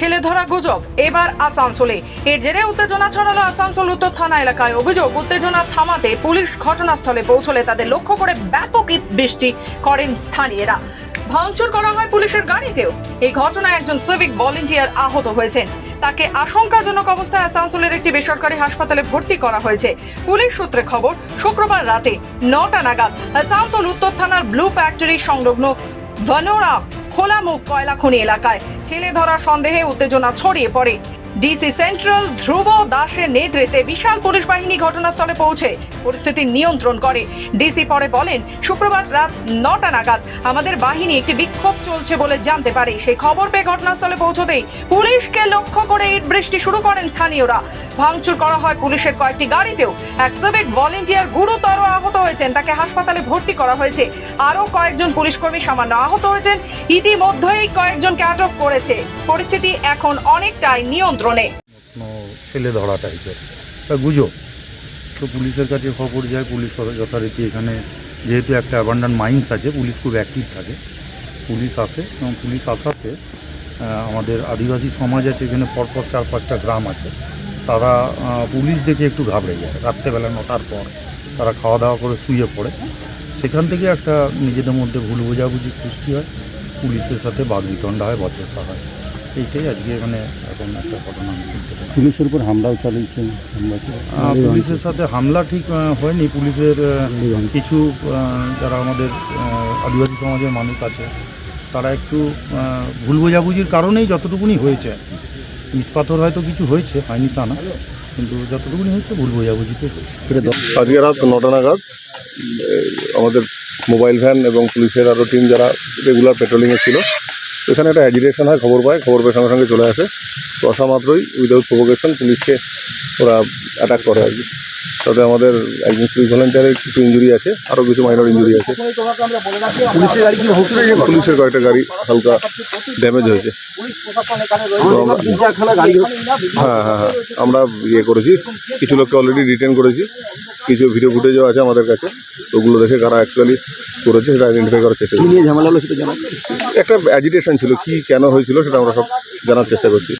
ছেলে ধরা গুজব এবার আসানসোলে। এর জেরে উত্তেজনা ছড়ালো আসানসোল উত্তর থানা এলাকায়। অভিযোগ, উত্তেজনা থামাতে পুলিশ ঘটনাস্থলে পৌঁছলে তাদের লক্ষ্য করে ব্যাপক ইট বৃষ্টি করেন স্থানীয়রা। ভাঙচুর করা হয় পুলিশের গাড়িতেও। এই ঘটনায় একজন সিভিক ভলেন্টিয়ার আহত হয়েছেন। তাকে আশঙ্কাজনক অবস্থায় আসানসোলের একটি বেসরকারি হাসপাতালে ভর্তি করা হয়েছে। পুলিশ সূত্রে খবর, শুক্রবার রাতে 9টা নাগাদ আসানসোল উত্তর থানার ব্লু ফ্যাক্টরি সংলগ্ন ভানোরা খোলামুখ কয়লা খনি এলাকায় ছেলে ধরা সন্দেহে উত্তেজনা ছড়িয়ে পড়ে। ডিসি সেন্ট্রাল ধ্রুব দাসের নেতৃত্বে বিশাল পুলিশ বাহিনী ঘটনাস্থলে পৌঁছে পরিস্থিতি নিয়ন্ত্রণ করে। ডিসি পরে বলেন, শুক্রবার রাত 9টা নাগাদ আমাদের বাহিনী একটি বিক্ষোভ চলছে বলে জানতে পারে। সেই খবর পেয়ে ঘটনাস্থলে পৌঁছতেই পুলিশকে লক্ষ্য করে ইট বৃষ্টি শুরু করেন স্থানীয়রা। ভাঙচুর করা হয় পুলিশের কয়েকটি গাড়িতেও। এক সিভিক ভলেন্টিয়ার গুরুতর আহত হয়েছেন, তাকে হাসপাতালে ভর্তি করা হয়েছে। আরও কয়েকজন পুলিশকর্মী সামান্য আহত হয়েছেন। ইতিমধ্যেই কয়েকজনকে আটক করেছে। পরিস্থিতি এখন অনেকটাই নিয়ন্ত্রণে। ছেলে ধরা টাইপের গুজব তো পুলিশের কাছে খবর যায়। পুলিশ যথারীতি এখানে যেহেতু একটা অ্যাবান্ডান্ট মাইন্স আছে, পুলিশ খুব অ্যাক্টিভ থাকে। পুলিশ আসে এবং পুলিশ আসাতে আমাদের আদিবাসী সমাজ আছে এখানে, পরপর 4-5টা গ্রাম আছে, তারা পুলিশ দেখে একটু ঘাবড়ে যায়। রাত্রেবেলা 9টার পর তারা খাওয়া দাওয়া করে শুয়ে পড়ে। সেখান থেকে একটা নিজেদের মধ্যে ভুল বোঝাবুঝির সৃষ্টি হয়, পুলিশের সাথে বাগবিতণ্ডা হয়, বচসা হয়। এইটাই আজকে মানে এখন একটা ঘটনা আমি শুনতে পাই। পুলিশের উপর হামলাও চালিয়েছে। পুলিশের সাথে হামলা ঠিক হয়নি। পুলিশের কিছু যারা আমাদের আদিবাসী সমাজের মানুষ আছে, তারা একটু ভুল বোঝাবুঝির কারণেই যতটুকুনি হয়েছে আর কি। ইট পাথর হয়তো কিছু হয়েছে, হয়নি তা না, কিন্তু যতটুকুনি হয়েছে ভুল বোঝাবুঝিতে হয়েছে। আজকে রাত 9টা নাগাদ আমাদের মোবাইল ভ্যান এবং পুলিশের আরও টিম যারা রেগুলার পেট্রোলিংয়ে ছিল, এখানে একটা অ্যাজিটেশন হয়। খবর পেয়ে সঙ্গে সঙ্গে চলে আসে। তো আসা মাত্রই উইদাউট প্রভোকেশন পুলিশকে ওরা অ্যাটাক করে আর কি। তাতে আমাদের একজন সিভিক ভলেন্টিয়ারের একটু ইঞ্জুরি আছে, আরও কিছু মাইনর ইঞ্জুরি আছে। পুলিশের গাড়ি কি ভাঙচুর হয়েছে? পুলিশের কয়েকটা গাড়ি হালকা ড্যামেজ হয়েছে। হ্যাঁ, আমরা করেছি, কিছু লোককে অলরেডি ডিটেন করেছি। কিছু ভিডিও ফুটেজও আছে আমাদের কাছে, ওগুলো দেখে কারা অ্যাকচুয়ালি করেছে সেটা আইডেন্টিফাই করার চেষ্টা করছি। ঝামেলা হলো সেটা জানা, একটা অ্যাজিটেশন ছিল, কি কেন হয়েছিল সেটা আমরা সব জানার চেষ্টা করছি।